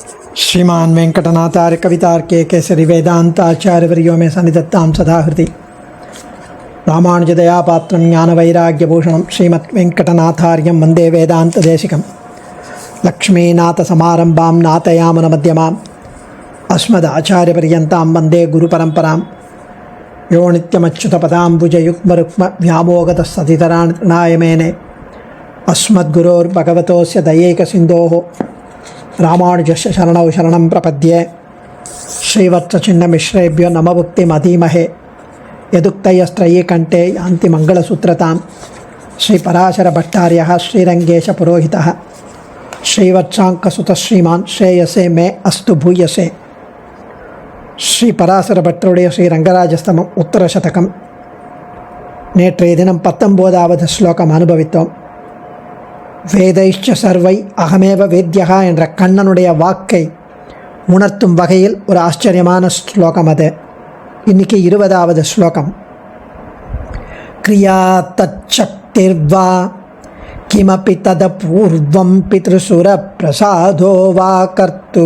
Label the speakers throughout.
Speaker 1: श्रीमान वेंकटनाथार्य कवितार्के केसरी वेदांताचार्यवर्यो मे सन्निधत्तां सदा हृदि रामानुजदयापात्रं ज्ञानवैराग्यभूषणं श्रीमद्वेंकटनाथार्यं वन्दे वेदान्तदेशिकं लक्ष्मीनाथसमारम्भां नाथयामनमध्यमाम् अस्मदाचार्यपर्यन्तां वन्दे गुरुपरम्परां यो नित्यमच्युतपदाम्बुजयुग्मरुक्मव्यामोगतस्ततितराणाय मेने अस्मद्गुरोर्भगवतोस्य दयैकसिन्धोः रामानुजस्य शरणौ शरणं प्रपद्ये श्रीवत्सचिन्नमिश्रेभ्यो नमभुक्तिमधीमहे यदुक्तयस्त्रयी कंठे यान्ति मंगलसूत्रतां श्रीपराशरभट्टार्यः श्रीरङ्गेशपुरोहितः श्रीवत्साङ्कसुतः श्रीमान् श्रेयसे मे अस्तु भूयसे श्रीपराशरभट्टरुடைய ஸ்ரீரங்கராஜஸ்தமம் உத்தரசதகம் நேற்றைய தினம் 19வது ஸ்லோகம் அனுபவித்தோம். வேதைஷ்ச சர்வை அகமேவ வேத்யகா என்ற கண்ணனுடைய வாக்கை உணர்த்தும் வகையில் ஒரு ஆச்சரியமான ஸ்லோகம் அது. இன்னைக்கு 20வது ஸ்லோகம். கிரியா தச்சக்திர்வா கிமபி தத பூர்வம் பித்ருசுர பிரசாதோ வா கர்த்து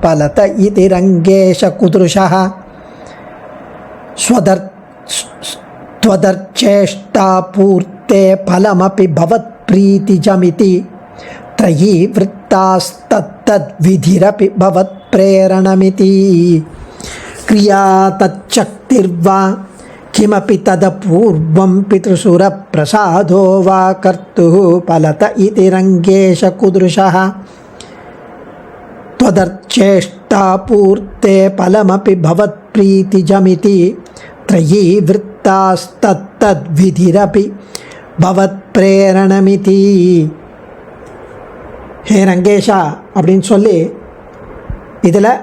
Speaker 1: பலத இதி ரங்கேஷ குதுருஷः ஸ்வதர்ச்சேஷ்டா பூர்த்தே பலமபி பவத் प्रीतिजमिति त्रयी वृत्तास्तत्तद् विधिरपि भवत् प्रेरणमिति. क्रिया तच्चक्तिर्वा किमपि तदपूर्वं पितृसुरप्रसादो वा कर्तुः फलत इति रङ्गेश कुदृशः त्वदर्चेष्टापूर्ते फलमपि भवत् प्रीतिजमिति त्रयी वृत्तास्तत्तद् विधिरपि பவத் பிரேரணமிதி. ஹே ரங்கேஷா அப்படின்னு சொல்லி இதில்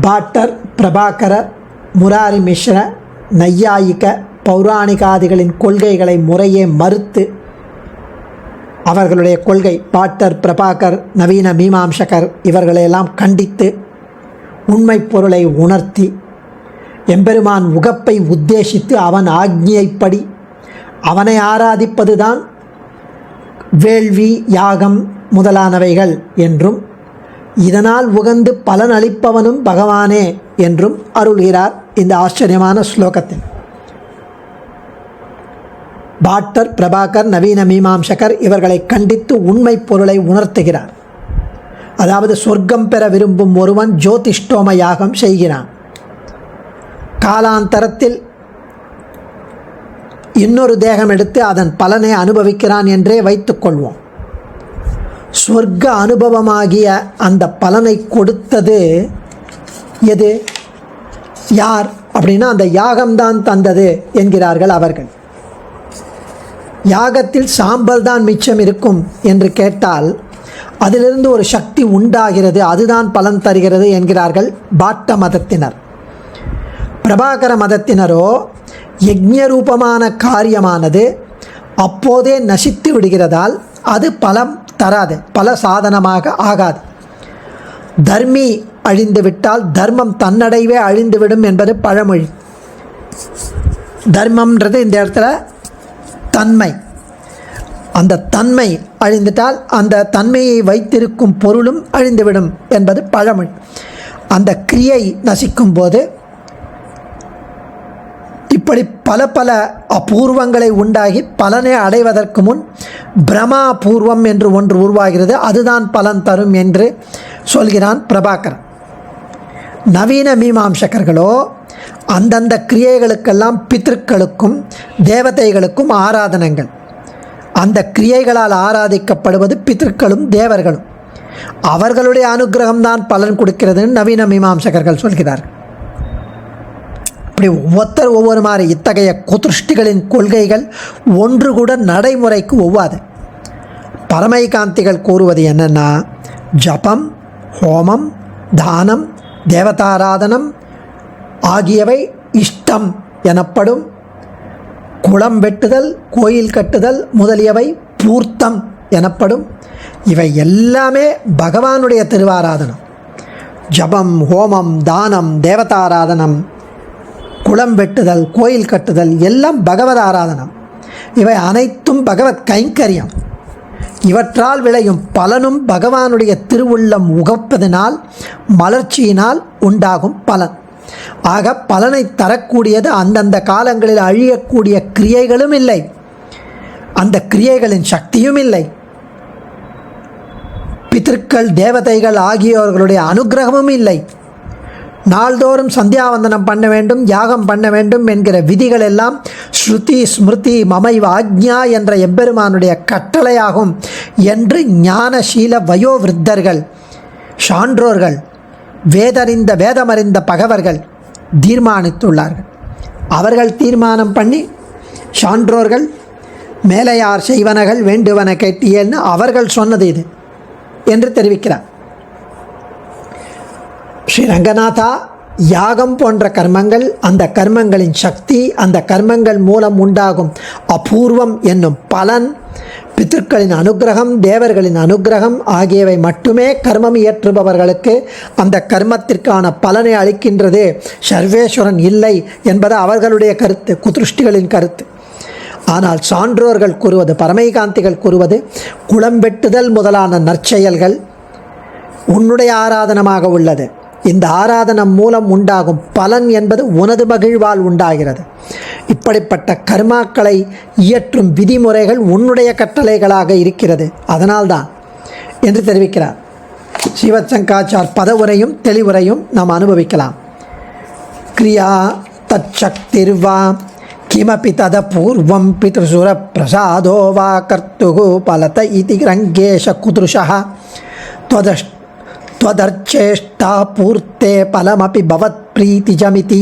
Speaker 1: பாட்டர், பிரபாகரர், முராரி மிஸ்ர, நையாயிக, பௌராணிகாதிகளின் கொள்கைகளை முறையே மறுத்து அவர்களுடைய கொள்கை பாட்டர், பிரபாகர், நவீன மீமாம்சகர் இவர்களையெல்லாம் கண்டித்து உண்மை பொருளை உணர்த்தி எம்பெருமான் உகப்பை உத்தேசித்து அவன் ஆக்ஞைப்படி அவனை ஆராதிப்பதுதான் வேள்வி, யாகம் முதலானவைகள் என்றும் இதனால் உகந்து பலன் அளிப்பவனும் பகவானே என்றும் அருள்கிறார் இந்த ஆச்சரியமான ஸ்லோகத்தில். பாட்டர், பிரபாகர், நவீன மீமாம்சகர் இவர்களை கண்டித்து உண்மை பொருளை உணர்த்துகிறார். அதாவது சொர்க்கம் பெற விரும்பும் ஒருவன் ஜோதிஷ்டோம யாகம் செய்கிறான். காலாந்தரத்தில் இன்னொரு தேகம் எடுத்து அதன் பலனை அனுபவிக்கிறான் என்றே வைத்துக்கொள்வோம். சொர்க்க அனுபவமாகிய அந்த பலனை கொடுத்தது எது, யார் அப்படின்னா அந்த யாகம்தான் தந்தது என்கிறார்கள் அவர்கள். யாகத்தில் சாம்பல் தான் மிச்சம் இருக்கும் என்று கேட்டால் அதிலிருந்து ஒரு சக்தி உண்டாகிறது, அதுதான் பலன் தருகிறது என்கிறார்கள் பாட்ட மதத்தினர். பிரபாகர மதத்தினரோ யஜ்ஞரூபமான காரியமானது அப்போதே நசித்து விடுகிறதால் அது பலம் தராது, பல சாதனமாக ஆகாது. தர்மி அழிந்துவிட்டால் தர்மம் தன்னடைவே அழிந்துவிடும் என்பது பழமொழி. தர்மம்ன்றது இந்த இடத்துல தன்மை. அந்த தன்மை அழிந்துட்டால் அந்த தன்மையை வைத்திருக்கும் பொருளும் அழிந்துவிடும் என்பது பழமொழி. அந்த கிரியை நசிக்கும் போது இப்படி பல பல அபூர்வங்களை உண்டாகி பலனை அடைவதற்கு முன் பிரமா பூர்வம் என்று ஒன்று உருவாகிறது, அதுதான் பலன் தரும் என்று சொல்கிறான் பிரபாகரன். நவீன மீமாம்சகர்களோ அந்தந்த கிரியைகளுக்கெல்லாம் பித்ருக்களுக்கும் தேவதைகளுக்கும் ஆராதனங்கள். அந்த கிரியைகளால் ஆராதிக்கப்படுவது பித்ருக்களும் தேவர்களும். அவர்களுடைய அனுகிரகம்தான் பலன் கொடுக்கிறதுன்னு நவீன மீமாம்சகர்கள் சொல்கிறார்கள். இப்படி ஒவ்வொரு மாதிரி இத்தகைய குதிருஷ்டிகளின் கொள்கைகள் ஒன்று கூட நடைமுறைக்கு ஒவ்வாது. பரமைகாந்திகள் கூறுவது என்னென்னா, ஜபம், ஹோமம், தானம், தேவதாராதனம் ஆகியவை இஷ்டம் எனப்படும். குளம் வெட்டுதல், கோயில் கட்டுதல் முதலியவை பூர்த்தம் எனப்படும். இவை எல்லாமே பகவானுடைய திருவாராதனம். ஜபம், ஹோமம், தானம், தேவதாராதனம், குளம் வெட்டுதல், கோயில் கட்டுதல் எல்லாம் பகவத் ஆராதனம். இவை அனைத்தும் பகவத் கைங்கரியம். இவற்றால் விளையும் பலனும் பகவானுடைய திருவுள்ளம் உகப்பதனால் மலர்ச்சியினால் உண்டாகும் பலன். ஆக பலனை தரக்கூடியது அந்தந்த காலங்களில் அழியக்கூடிய கிரியைகளும் இல்லை, அந்த கிரியைகளின் சக்தியும் இல்லை, பிதர்கள் தேவதைகள் ஆகியோர்களுடைய அனுகிரகமும் இல்லை. நாள்தோறும் சந்தியாவந்தனம் பண்ண வேண்டும், யாகம் பண்ண வேண்டும் என்கிற விதிகள் எல்லாம் ஸ்ருதி ஸ்மிருதி மமைவ ஆக்ஞா என்ற எம்பெருமானுடைய கட்டளையாகும் என்று ஞானசீல வயோவிருத்தர்கள், சான்றோர்கள், வேதமறிந்த பகவர்கள் தீர்மானித்துள்ளார்கள். அவர்கள் தீர்மானம் பண்ணி சான்றோர்கள் மேலையார் செய்வனகள் வேண்டுவன கேட்டியல்னு அவர்கள் சொன்னது இது என்று தெரிவிக்கிறார். ஸ்ரீ ரங்கநாதா, யாகம் போன்ற கர்மங்கள், அந்த கர்மங்களின் சக்தி, அந்த கர்மங்கள் மூலம் உண்டாகும் அபூர்வம் என்னும் பலன், பிதர்களின் அனுகிரகம், தேவர்களின் அனுகிரகம் ஆகியவை மட்டுமே கர்மம் இயற்றுபவர்களுக்கு அந்த கர்மத்திற்கான பலனை அளிக்கின்றது. சர்வேஸ்வரன் இல்லை என்பது அவர்களுடைய கருத்து, குதிருஷ்டிகளின் கருத்து. ஆனால் சான்றோர்கள் கூறுவது, பரமைகாந்திகள் கூறுவது, குளம்பெட்டுதல் முதலான நற்செயல்கள் உன்னுடைய ஆராதனமாக உள்ளது. இந்த ஆராதனம் மூலம் உண்டாகும் பலன் என்பது உனது மகிழ்வால் உண்டாகிறது. இப்படிப்பட்ட கர்மாக்களை இயற்றும் விதிமுறைகள் உன்னுடைய கட்டளைகளாக இருக்கிறது, அதனால்தான் என்று தெரிவிக்கிறார். ஸ்ரீவத்சங்காச்சார் பதவுரையும் தெளிவுரையும் நாம் அனுபவிக்கலாம். கிரியா தச்சக்திர்வா கிமபி தத பூர்வம் பித்ருசுர பிரசாதோ வா கர்த்துகு பலத இதி ரங்கேஷ குதுருஷः त्वदर्चेष्टा पूर्ते पलमपि भवत्प्रीतिजमिति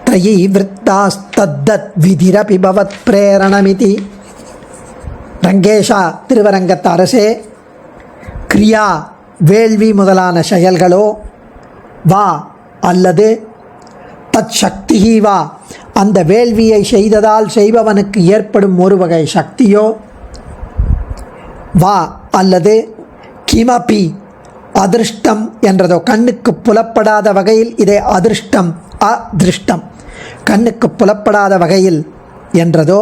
Speaker 1: त्रयी वृत्तास्तद्दत् विधिरपि भवत्प्रेरणमिति. ரங்கேஷா, திருவரங்கத்து அரசே, கிரியா வேள்வி முதலான செயல்களோ, வா அல்லது தத் சக்தி வா அந்த வேள்வியை செய்ததால் செய்பவனுக்கு ஏற்படும் ஒரு வகை சக்தியோ, வா அல்லது கிமபி அதிருஷ்டம் என்றதோ, கண்ணுக்கு புலப்படாத வகையில் இதை அதிருஷ்டம் அதிருஷ்டம் கண்ணுக்கு புலப்படாத வகையில் என்றதோ,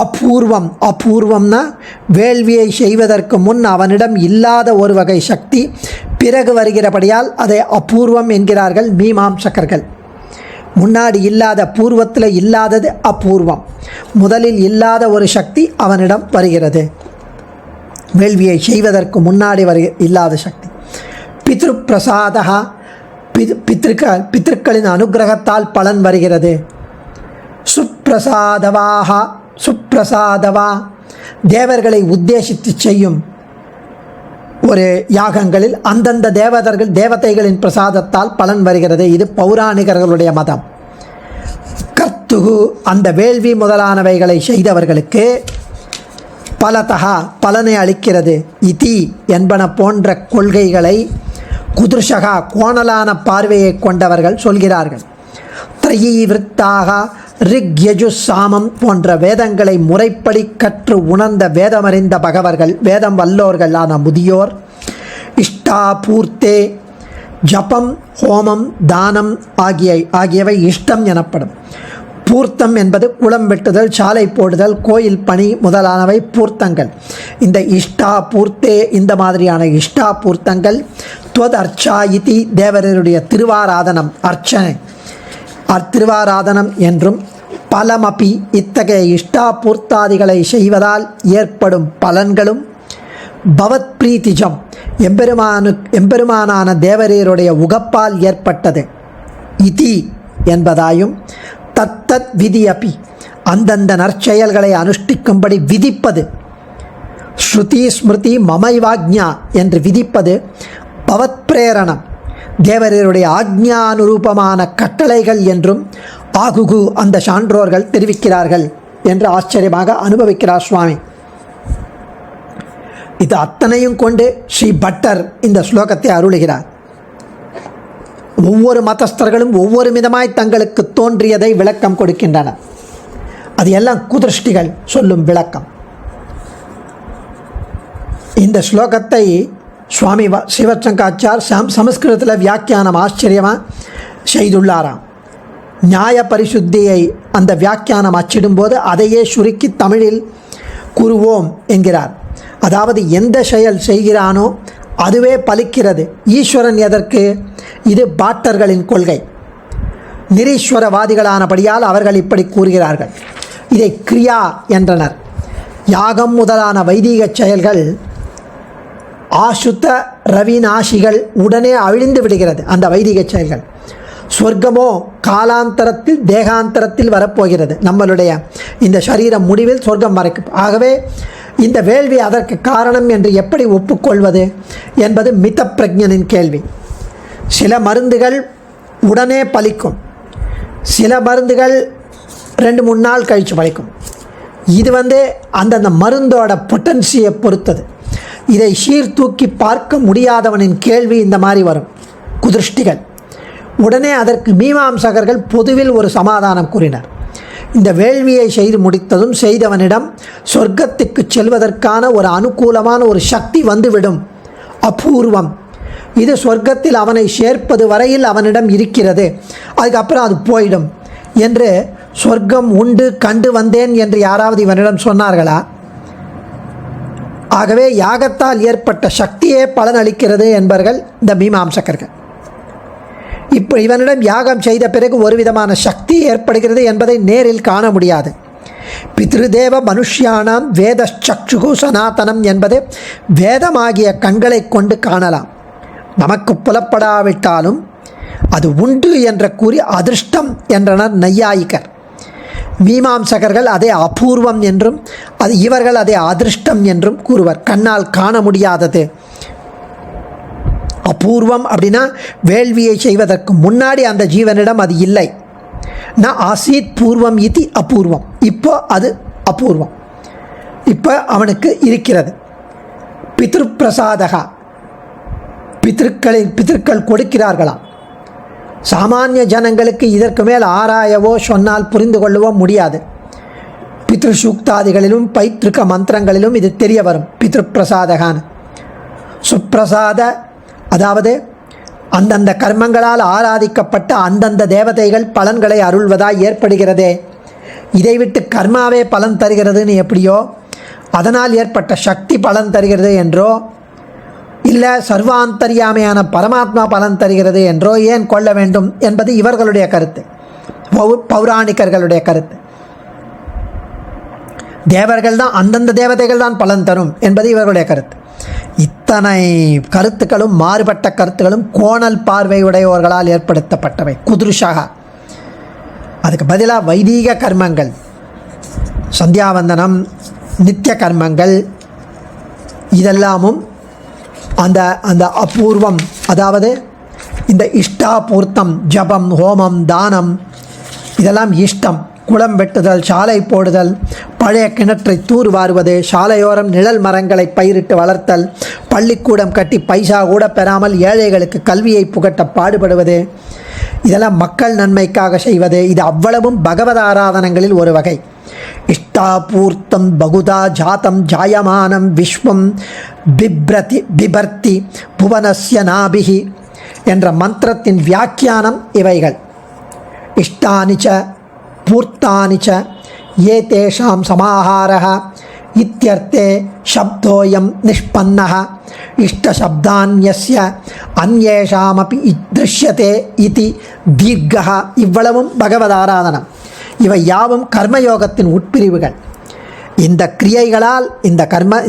Speaker 1: அபூர்வம் அபூர்வம்னா வேள்வியை செய்வதற்கு முன் அவனிடம் இல்லாத ஒரு வகை சக்தி பிறகு வருகிறபடியால் அதை அபூர்வம் என்கிறார்கள் மீமாம்சகர்கள். முன்னாடி இல்லாத, பூர்வத்தில் இல்லாதது அபூர்வம், முதலில் இல்லாத ஒரு சக்தி அவனிடம் வருகிறது, வேள்வியை செய்வதற்கு முன்னாடி இல்லாத சக்தி. பித்ரு பிரசாதா, பித்ருக்களின் அனுகிரகத்தால் பலன் வருகிறது. சுப்பிரசாதவாக, சுப்பிரசாதவா தேவர்களை உத்தேசித்து செய்யும் ஒரு யாகங்களில் அந்தந்த தேவதைகளின் பிரசாதத்தால் பலன் வருகிறது. இது பௌராணிகர்களுடைய மதம். கர்த்துகு அந்த வேள்வி முதலானவைகளை செய்தவர்களுக்கு பலதகா பலனை அளிக்கிறது. இதி என்பன போன்ற கொள்கைகளை குதுர்ஷகா கோணலான பார்வையை கொண்டவர்கள் சொல்கிறார்கள். த்ரயீ விருத்தாக ரிக் யஜு சாமம் போன்ற வேதங்களை முறைப்படி கற்று உணர்ந்த வேதமறிந்த பகவர்கள், வேதம் வல்லோர்களான முதியோர், இஷ்டாபூர்த்தே ஜபம், ஹோமம், தானம் ஆகியவை இஷ்டம் எனப்படும். பூர்த்தம் என்பது குளம் வெட்டுதல், சாலை போடுதல், கோயில் பணி முதலானவை பூர்த்தங்கள். இந்த இஷ்டா பூர்த்தே, இந்த மாதிரியான இஷ்டா பூர்த்தங்கள், துவத் அர்ச்சா இதி தேவருடைய திருவாராதனம், அர்ச்சனை திருவாராதனம் என்றும், பலமபி இத்தகைய இஷ்டா பூர்த்தாதிகளை செய்வதால் ஏற்படும் பலன்களும், பவத் பிரீத்திஜம் எம்பெருமானான தேவரீருடைய உகப்பால் ஏற்பட்டது, இதி என்பதாயும், தத்தத் விதி அப்பி அந்தந்த நற்செயல்களை அனுஷ்டிக்கும்படி விதிப்பது, ஸ்ருதி ஸ்மிருதி மமைவாக்ஞா என்று விதிப்பது, பவத் பிரேரணம் தேவரீருடைய ஆக்ஞானுரூபமான கட்டளைகள் என்றும் ஆகுகு அந்த சான்றோர்கள் தெரிவிக்கிறார்கள் என்று ஆச்சரியமாக அனுபவிக்கிறார் சுவாமி. இது அத்தனையும் கொண்டு ஸ்ரீ பட்டர் இந்த ஸ்லோகத்தை அருளுகிறார். ஒவ்வொரு மதஸ்தர்களும் ஒவ்வொரு விதமாய் தங்களுக்கு தோன்றியதை விளக்கம் கொடுக்கின்றனர். அது எல்லாம் குதிருஷ்டிகள் சொல்லும் விளக்கம். இந்த ஸ்லோகத்தை சுவாமி ஸ்ரீவத்சங்காச்சார் சமஸ்கிருதத்தில் வியாக்கியானம் ஆச்சரியமாக செய்துள்ளாராம். நியாய பரிசுத்தியை அந்த வியாக்கியானம் அச்சிடும்போது அதையே சுருக்கி தமிழில் கூறுவோம் என்கிறார். அதாவது எந்த செயல் செய்கிறானோ அதுவே பலிக்கிறது. ஈஸ்வரன் எதற்கு? இது பாட்டர்களின் கொள்கை. நிரீஸ்வரவாதிகளானபடியால் அவர்கள் இப்படி கூறுகிறார்கள். இதை கிரியா என்றனர். யாகம் முதலான வைதீக செயல்கள் ஆசுத்த ரவிநாசிகள் உடனே அழிந்து விடுகிறது. அந்த வைதிக செயல்கள். சொர்க்கமோ காலாந்தரத்தில் தேகாந்தரத்தில் வரப்போகிறது. நம்மளுடைய இந்த சரீரம் முடிவில் சொர்க்கம் வரைக்கும். ஆகவே இந்த வேள்வி அதற்கு காரணம் என்று எப்படி ஒப்புக்கொள்வது என்பது மித பிரஜனின் கேள்வி. சில மருந்துகள் உடனே பலிக்கும், சில மருந்துகள் 2-3 நாள் கழித்து பலிக்கும். இது அந்தந்த மருந்தோட பொட்டன்சியை பொறுத்தது. இதை சீர்தூக்கி பார்க்க முடியாதவனின் கேள்வி இந்த மாதிரி வரும். குதிருஷ்டிகள். உடனே அதற்கு மீமாம்சகர்கள் பொதுவில் ஒரு சமாதானம் கூறினர். இந்த வேள்வியை செய்து முடித்ததும் செய்தவனிடம் சொர்க்கத்துக்கு செல்வதற்கான ஒரு அனுகூலமான ஒரு சக்தி வந்துவிடும். அபூர்வம். இது சொர்க்கத்தில் அவனை சேர்ப்பது வரையில் அவனிடம் இருக்கிறது, அதுக்கப்புறம் அது போயிடும் என்று சொர்க்கம் உண்டு கண்டு வந்தேன் என்று யாராவது இவனிடம் சொன்னார்களா? ஆகவே யாகத்தால் ஏற்பட்ட சக்தியே பலனளிக்கிறது என்பர்கள் இந்த மீமாம்சகர்கள். இப்போ இவனிடம் யாகம் செய்த பிறகு ஒரு விதமான சக்தி ஏற்படுகிறது என்பதை நேரில் காண முடியாது. பித்ருதேவ மனுஷ்யானாம் வேத சக்ஷுகு சனாதனம் என்பது வேதமாகிய கண்களை கொண்டு காணலாம். நமக்கு புலப்படாவிட்டாலும் அது உண்டு என்ற கூறி அதிர்ஷ்டம் என்றனர் நையாயிகர். மீமாம்சகர்கள் அதை அபூர்வம் என்றும் இவர்கள் அதை அதிர்ஷ்டம் என்றும் கூறுவர். கண்ணால் காண முடியாதது. அபூர்வம் அப்படின்னா வேள்வியை செய்வதற்கு முன்னாடி அந்த ஜீவனிடம் அது இல்லை. ந ஆசீத் பூர்வம் இது அபூர்வம். இப்போ அது அபூர்வம். இப்போ அவனுக்கு இருக்கிறது. பித்ரு பிரசாதகா. பித்ருக்கள் கொடுக்கிறார்களாம். சாமானிய ஜனங்களுக்கு இதற்கு மேல் ஆராயவோ சொன்னால் புரிந்து கொள்ளவோ முடியாது. பித்ரு சூக்தாதிகளிலும் பைத்ருக்க மந்திரங்களிலும் இது தெரிய வரும். பித்ரு பிரசாதகான். சுப்பிரசாத அதாவது அந்தந்த கர்மங்களால் ஆராதிக்கப்பட்ட அந்தந்த தேவதைகள் பலன்களை அருள்வதாய் ஏற்படுகிறதே. இதை விட்டு கர்மாவே பலன் தருகிறதுன்னு எப்படியோ, அதனால் ஏற்பட்ட சக்தி பலன் தருகிறது என்றோ, இல்லை சர்வாந்தரியாமையான பரமாத்மா பலன் தருகிறது என்றோ ஏன் கொள்ள வேண்டும் என்பது இவர்களுடைய கருத்து, பௌராணிகர்களுடைய கருத்து. தேவர்கள் தான், அந்தந்த தேவதைகள் தான் பலன் தரும் என்பது இவர்களுடைய கருத்து. இத்தனை கருத்துக்களும் மாறுபட்ட கருத்துக்களும் கோணல் பார்வையுடையவர்களால் ஏற்படுத்தப்பட்டவை. குதுருஷாக. அதுக்கு பதிலாக வைதீக கர்மங்கள், சந்தியாவந்தனம், நித்திய கர்மங்கள் இதெல்லாமும் அந்த அந்த அபூர்வம், அதாவது இந்த இஷ்டாபூர்த்தம், ஜபம், ஹோமம், தானம் இதெல்லாம் இஷ்டம். குளம் வெட்டுதல், சாலை போடுதல், பழைய கிணற்றை தூர்வாருவது, சாலையோரம் நிழல் மரங்களை பயிரிட்டு வளர்த்தல், பள்ளிக்கூடம் கட்டி பைசா கூட பெறாமல் ஏழைகளுக்கு கல்வியை புகட்ட பாடுபடுவது, இதெல்லாம் மக்கள் நன்மைக்காக செய்வது. இது அவ்வளவும் பகவத ஆராதனங்களில் ஒரு வகை. இஷ்டாபூர்த்தம் பகுதா ஜாத்தம் ஜாயமானம் விஸ்வம் பிபர்த்தி புவனஸ்ய நாபிஹி என்ற மந்திரத்தின் வியாக்கியானம் இவைகள். இஷ்டானிச்ச பூர்த்தானிச்ச ஏ தேஷாம் சமாஹாரः இத்யர்த்தே சப்தோயம் நிஷ்பன்னः இஷ்டசப்தான்யஸ்ய அன்யேஷாமபி திருஷ்யதே இதி தீர்க்கः. இவ்வளவும் பகவத் ஆராதனம். இவை யாவும் கர்மயோகத்தின் உட்பிரிவுகள். இந்த கிரியைகளால்,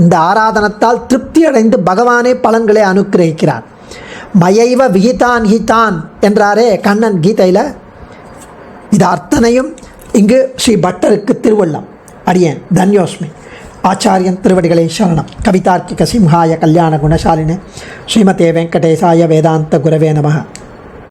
Speaker 1: இந்த ஆராதனத்தால் திருப்தி அடைந்து பகவானே பலன்களை அனுக்கிரகிக்கிறான். மயைவ விகிதான் ஹிதான் என்றாரே கண்ணன் கீதையில். இது அத்தனையும் இங்கு ஸ்ரீ பட்டருக்கு திருவள்ளம். அடியேன் தன்யோஸ்மி. ஆச்சாரியன் திருவடிகளே சரணம். கவிதார்க்கிக சிம்ஹாய கல்யாண குணசாலினே ஸ்ரீமதே வெங்கடேசாய வேதாந்த குரவே நமः.